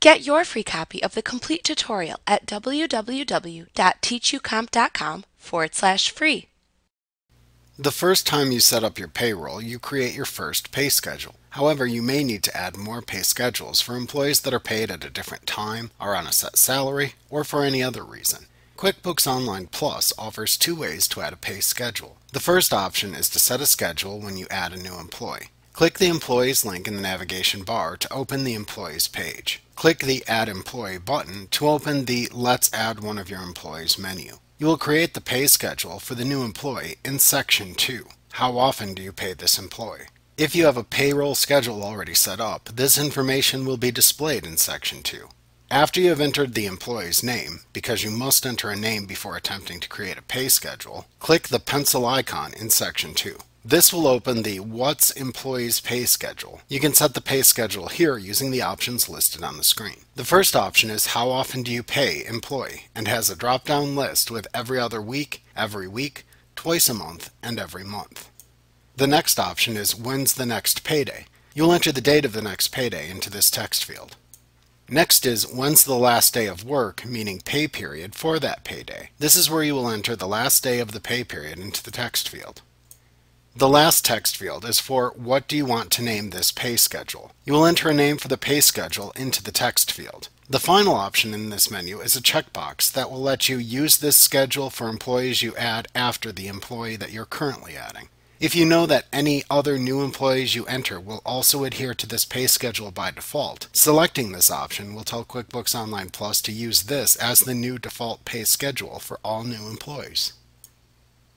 Get your free copy of the complete tutorial at www.teachucomp.com/free. The first time you set up your payroll, you create your first pay schedule. However, you may need to add more pay schedules for employees that are paid at a different time, are on a set salary, or for any other reason. QuickBooks Online Plus offers two ways to add a pay schedule. The first option is to set a schedule when you add a new employee. Click the Employees link in the navigation bar to open the Employees page. Click the Add Employee button to open the Let's Add One of Your Employees menu. You will create the pay schedule for the new employee in Section 2. How often do you pay this employee? If you have a payroll schedule already set up, this information will be displayed in Section 2. After you have entered the employee's name, because you must enter a name before attempting to create a pay schedule, click the pencil icon in Section 2. This will open the What's Employee's Pay Schedule. You can set the pay schedule here using the options listed on the screen. The first option is How often do you pay employee, and has a drop-down list with every other week, twice a month, and every month. The next option is When's the next payday. You'll enter the date of the next payday into this text field. Next is When's the last day of work, meaning pay period, for that payday. This is where you will enter the last day of the pay period into the text field. The last text field is for What do you want to name this pay schedule. You will enter a name for the pay schedule into the text field. The final option in this menu is a checkbox that will let you use this schedule for employees you add after the employee that you're currently adding. If you know that any other new employees you enter will also adhere to this pay schedule by default, selecting this option will tell QuickBooks Online Plus to use this as the new default pay schedule for all new employees.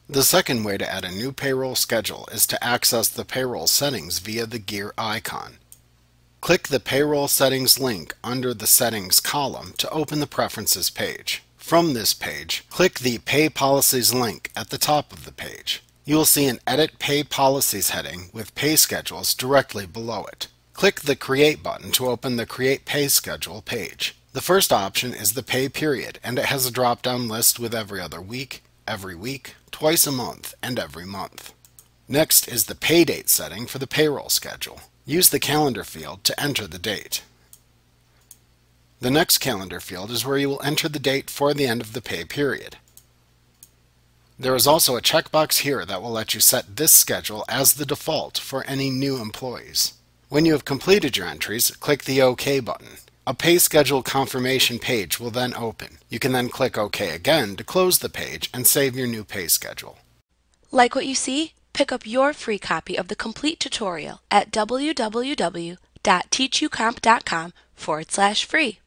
The second way to add a new payroll schedule is to access the payroll settings via the gear icon. Click the Payroll Settings link under the Settings column to open the Preferences page. From this page, click the Pay Policies link at the top of the page. You will see an Edit Pay Policies heading with pay schedules directly below it. Click the Create button to open the Create Pay Schedule page. The first option is the pay period, and it has a drop-down list with every other week, twice a month, and every month. Next is the pay date setting for the payroll schedule. Use the calendar field to enter the date. The next calendar field is where you will enter the date for the end of the pay period. There is also a checkbox here that will let you set this schedule as the default for any new employees. When you have completed your entries, click the OK button. A pay schedule confirmation page will then open. You can then click OK again to close the page and save your new pay schedule. Like what you see? Pick up your free copy of the complete tutorial at www.teachucomp.com/free.